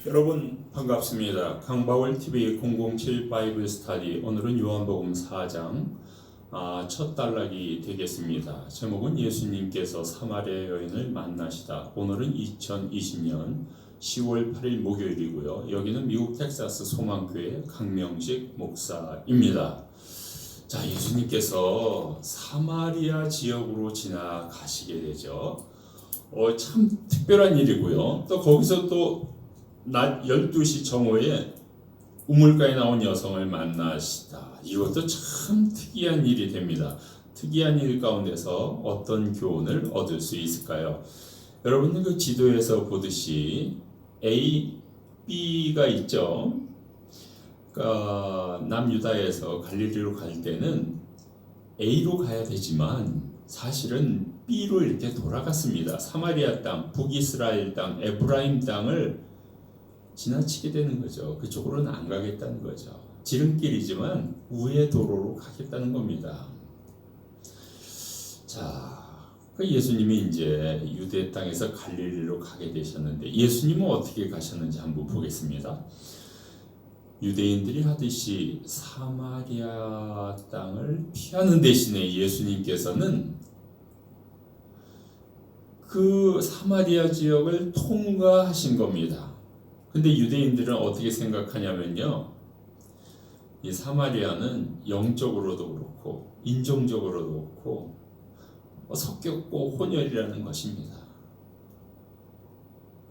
여러분 반갑습니다. 강바울TV 007 바이블 스터디, 오늘은 요한복음 4장 첫 단락이 되겠습니다. 제목은 예수님께서 사마리아 여인을 만나시다. 오늘은 2020년 10월 8일 목요일이고요. 여기는 미국 텍사스 소망교회 강명식 목사입니다. 자, 예수님께서 사마리아 지역으로 지나가시게 되죠. 참 특별한 일이고요. 또 거기서 또 낮 12시 정오에 우물가에 나온 여성을 만나시다. 이것도 참 특이한 일이 됩니다. 특이한 일 가운데서 어떤 교훈을 얻을 수 있을까요? 여러분들 그 지도에서 보듯이 A, B가 있죠. 그러니까 남유다에서 갈릴리로 갈 때는 A로 가야 되지만 사실은 B로 이렇게 돌아갔습니다. 사마리아 땅, 북이스라엘 땅, 에브라임 땅을 지나치게 되는 거죠. 그쪽으로는 안 가겠다는 거죠. 지름길이지만 우회 도로로 가겠다는 겁니다. 자, 그 예수님이 이제 유대 땅에서 갈릴리로 가게 되셨는데, 예수님은 어떻게 가셨는지 한번 보겠습니다. 유대인들이 하듯이 사마리아 땅을 피하는 대신에 예수님께서는 그 사마리아 지역을 통과하신 겁니다. 근데 유대인들은 어떻게 생각하냐면요, 이 사마리아는 영적으로도 그렇고 인종적으로도 그렇고 섞였고 혼혈이라는 것입니다.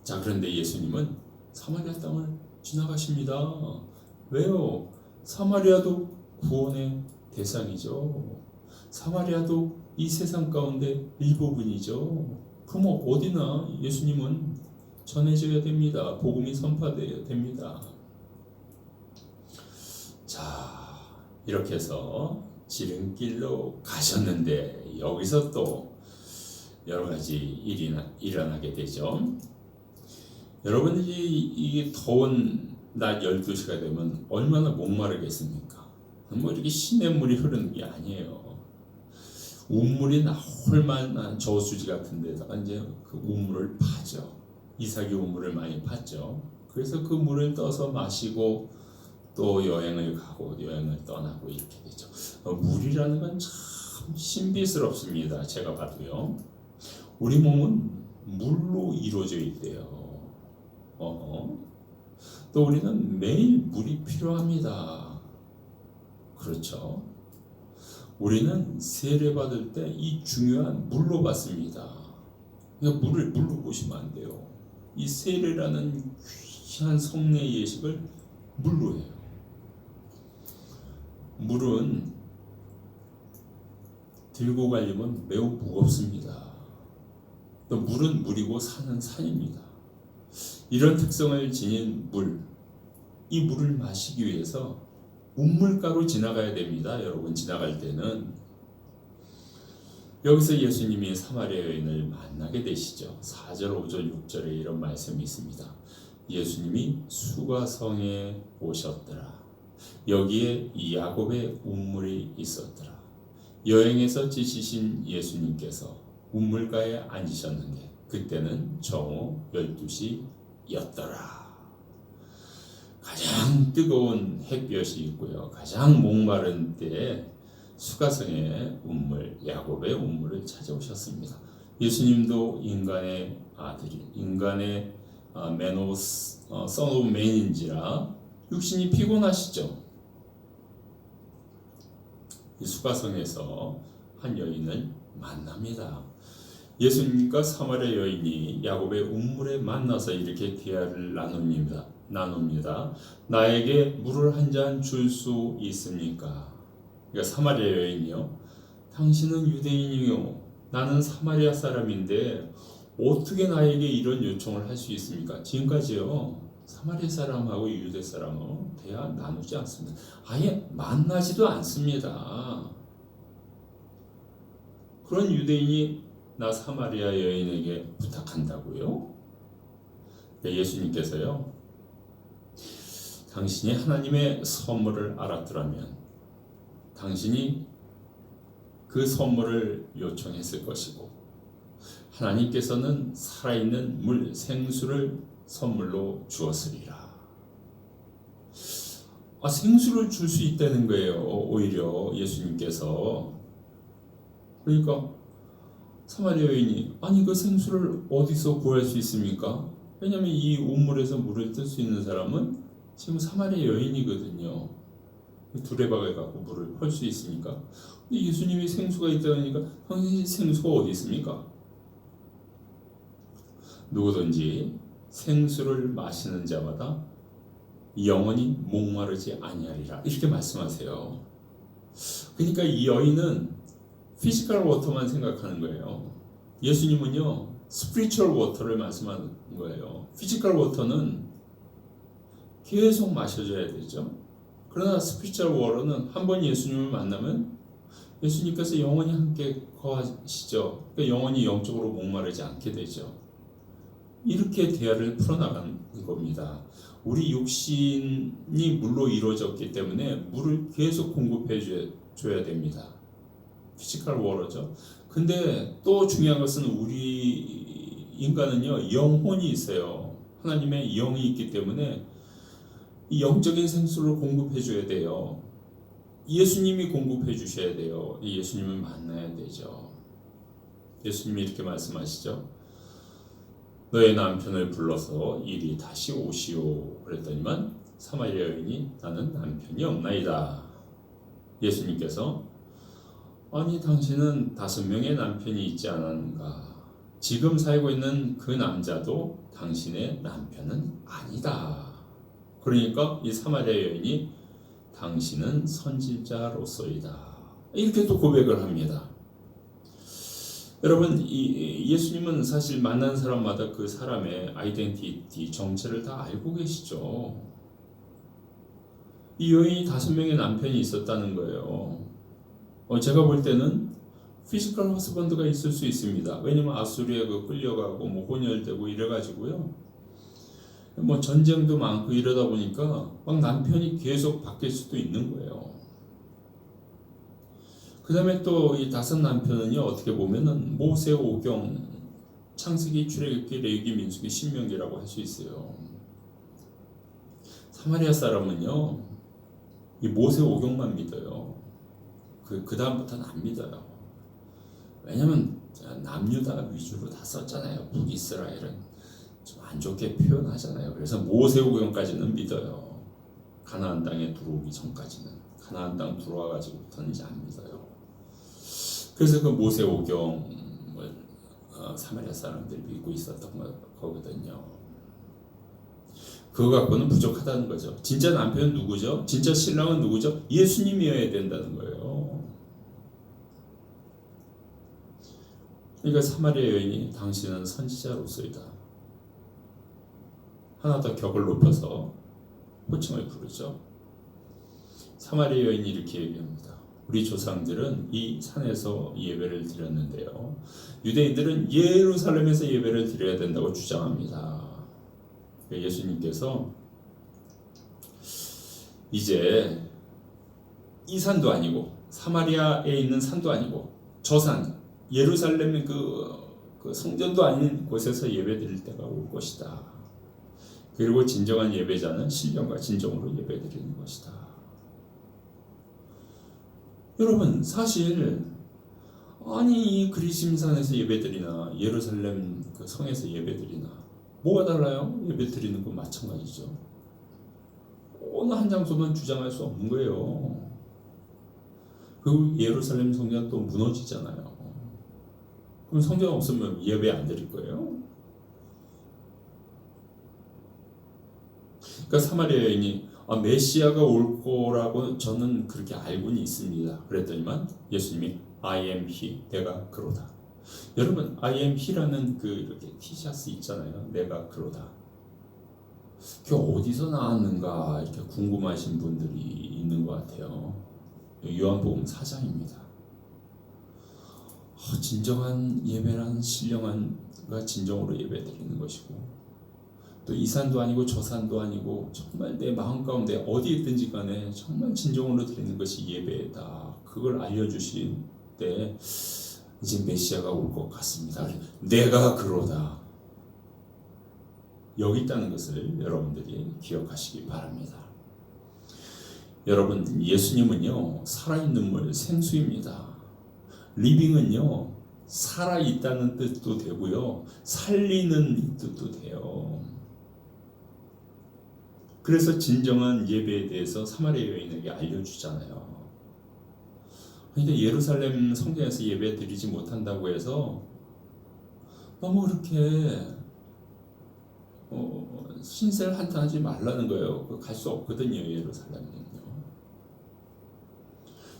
자, 그런데 예수님은 사마리아 땅을 지나가십니다. 왜요? 사마리아도 구원의 대상이죠. 사마리아도 이 세상 가운데 일부분이죠. 그럼 어디나 예수님은 전해져야 됩니다. 복음이 선포되어야 됩니다. 자, 이렇게 해서 지름길로 가셨는데 여기서 또 여러 가지 일이 일어나게 되죠. 여러분들이 이 더운 낮 12시가 되면 얼마나 목마르겠습니까? 뭐 이렇게 시냇물이 흐르는 게 아니에요. 우물이 나올 만한 저수지 같은 데다가 이제 그 우물을 파죠. 이삭이 우물을 많이 팠죠. 그래서 그 물을 떠서 마시고 또 여행을 가고 여행을 떠나고 이렇게 되죠. 물이라는 건 참 신비스럽습니다. 제가 봐도요. 우리 몸은 물로 이루어져 있대요. 또 우리는 매일 물이 필요합니다. 그렇죠. 우리는 세례받을 때 이 중요한 물로 받습니다. 그러니까 물로 보시면 안 돼요. 이 세례라는 귀한 성례 예식을 물로 해요. 물은 들고 가려면 매우 무겁습니다. 또 물은 물이고 산은 산입니다. 이런 특성을 지닌 물, 이 물을 마시기 위해서 우물가로 지나가야 됩니다. 여러분, 지나갈 때는 여기서 예수님이 사마리아 여인을 만나게 되시죠. 4절, 5절, 6절에 이런 말씀이 있습니다. 예수님이 수가성에 오셨더라. 여기에 야곱의 우물이 있었더라. 여행에서 지치신 예수님께서 우물가에 앉으셨는데 그때는 정오 12시였더라. 가장 뜨거운 햇볕이 있고요. 가장 목마른 때에 수가성의 우물, 야곱의 우물을 찾아오셨습니다. 예수님도 인간의 아들이, 인간의 son of man인지라 육신이 피곤하시죠. 이 수가성에서 한 여인을 만납니다. 예수님과 사마리아 여인이 야곱의 우물에 만나서 이렇게 대화를 나눕니다. 나에게 물을 한 잔 줄 수 있습니까? 그러니까 사마리아 여인이요. 당신은 유대인이요. 나는 사마리아 사람인데 어떻게 나에게 이런 요청을 할 수 있습니까? 지금까지요. 사마리아 사람하고 유대 사람은 대화 나누지 않습니다. 아예 만나지도 않습니다. 그런 유대인이 나 사마리아 여인에게 부탁한다고요? 예수님께서요, 당신이 하나님의 선물을 알았더라면 당신이 그 선물을 요청했을 것이고, 하나님께서는 살아있는 물, 생수를 선물로 주었으리라. 생수를 줄 수 있다는 거예요. 오히려 예수님께서. 그러니까 사마리아 여인이 아니 그 생수를 어디서 구할 수 있습니까? 왜냐하면 이 우물에서 물을 뜰 수 있는 사람은 지금 사마리아 여인이거든요. 두레박을 갖고 물을 펄 수 있으니까. 근데 예수님이 생수가 있다니까 당신 생수가 어디 있습니까? 누구든지 생수를 마시는 자마다 영원히 목마르지 아니하리라 이렇게 말씀하세요. 그러니까 이 여인은 피지컬 워터만 생각하는 거예요. 예수님은요 스피리추얼 워터를 말씀하는 거예요. 피지컬 워터는 계속 마셔줘야 되죠. 그러나 스피리추얼 워터는 한 번 예수님을 만나면 예수님께서 영원히 함께 거하시죠. 그러니까 영원히 영적으로 목마르지 않게 되죠. 이렇게 대화를 풀어나가는 겁니다. 우리 육신이 물로 이루어졌기 때문에 물을 계속 공급해 줘야 됩니다. 피지컬 워터죠. 근데 또 중요한 것은 우리 인간은요 영혼이 있어요. 하나님의 영이 있기 때문에 이 영적인 생수를 공급해 줘야 돼요. 예수님이 공급해 주셔야 돼요. 예수님을 만나야 되죠. 예수님이 이렇게 말씀하시죠. 너의 남편을 불러서 이리 다시 오시오. 그랬더니만 사마리아 여인이 나는 남편이 없나이다. 예수님께서 아니 당신은 5명의 남편이 있지 않았는가? 지금 살고 있는 그 남자도 당신의 남편은 아니다. 그러니까 이 사마리아 여인이 당신은 선지자로서이다. 이렇게 또 고백을 합니다. 여러분 예수님은 사실 만난 사람마다 그 사람의 아이덴티티, 정체를 다 알고 계시죠. 이 여인이 5명의 남편이 있었다는 거예요. 제가 볼 때는 피지컬 허스밴드가 있을 수 있습니다. 왜냐면 아수리에 끌려가고 혼혈되고 이래가지고요. 전쟁도 많고 이러다 보니까 막 남편이 계속 바뀔 수도 있는 거예요. 그 다음에 또 이 5 남편은요 어떻게 보면은 모세, 오경, 창세기, 출애굽기, 레위기, 민수기, 신명기라고 할 수 있어요. 사마리아 사람은요 이 모세, 오경만 믿어요. 그 다음부터는 안 믿어요. 왜냐면 남유다 위주로 다 썼잖아요. 북이스라엘은 좀 안 좋게 표현하잖아요. 그래서 모세, 오경까지는 믿어요. 가나안 땅에 들어오기 전까지는. 가나안 땅 들어와 가지고부터는 이제 안 믿어요. 그래서 그 모세, 오경을 사마리아 사람들이 믿고 있었던 거거든요. 그거 갖고는 부족하다는 거죠. 진짜 남편은 누구죠? 진짜 신랑은 누구죠? 예수님이어야 된다는 거예요. 그러니까 사마리아 여인이 당신은 선지자로서이다. 하나 더 격을 높여서 호칭을 부르죠. 사마리아 여인이 이렇게 얘기합니다. 우리 조상들은 이 산에서 예배를 드렸는데요. 유대인들은 예루살렘에서 예배를 드려야 된다고 주장합니다. 예수님께서 이제 이 산도 아니고 사마리아에 있는 산도 아니고 저 산 예루살렘의 그 성전도 아닌 곳에서 예배 드릴 때가 올 것이다. 그리고 진정한 예배자는 신령과 진정으로 예배 드리는 것이다. 여러분 사실 아니 이 그리심산에서 예배드리나 예루살렘 그 성에서 예배드리나 뭐가 달라요? 예배드리는 건 마찬가지죠. 어느 한 장소만 주장할 수 없는 거예요. 그리고 예루살렘 성전 또 무너지잖아요. 그럼 성전 없으면 예배 안 드릴 거예요? 그러니까 사마리아 여인이 메시아가 올 거라고 저는 그렇게 알고는 있습니다. 그랬더니만 예수님이 I am he, 내가 그로다. 여러분 I am he라는 그 이렇게 티셔츠 있잖아요. 내가 그로다. 그게 어디서 나왔는가 이렇게 궁금하신 분들이 있는 것 같아요. 요한복음 4장입니다. 진정한 예배란 신령한가 진정으로 예배드리는 것이고 또 이 산도 아니고 저 산도 아니고 정말 내 마음 가운데 어디 있든지 간에 정말 진정으로 드리는 것이 예배다. 그걸 알려주신 때 이제 메시아가 올 것 같습니다. 내가 그러다. 여기 있다는 것을 여러분들이 기억하시기 바랍니다. 여러분, 예수님은요 살아있는 물 생수입니다. 리빙은요 살아있다는 뜻도 되고요 살리는 뜻도 돼요. 그래서 진정한 예배에 대해서 사마리아 여인에게 알려주잖아요. 그러니까 예루살렘 성전에서 예배 드리지 못한다고 해서 너무 그렇게 신세를 한탄하지 말라는 거예요. 갈 수 없거든요, 예루살렘은요.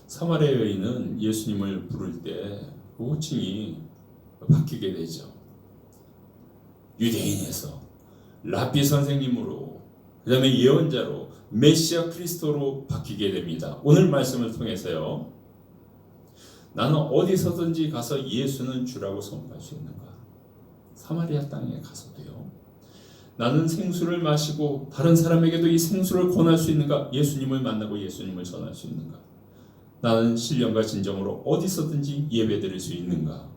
사마리아 여인은 예수님을 부를 때 그 호칭이 바뀌게 되죠. 유대인에서 랍비 선생님으로, 그 다음에 예언자로, 메시아 크리스토로 바뀌게 됩니다. 오늘 말씀을 통해서요, 나는 어디서든지 가서 예수는 주라고 선포할 수 있는가? 사마리아 땅에 가서도요. 나는 생수를 마시고 다른 사람에게도 이 생수를 권할 수 있는가? 예수님을 만나고 예수님을 전할 수 있는가? 나는 신령과 진정으로 어디서든지 예배드릴 수 있는가?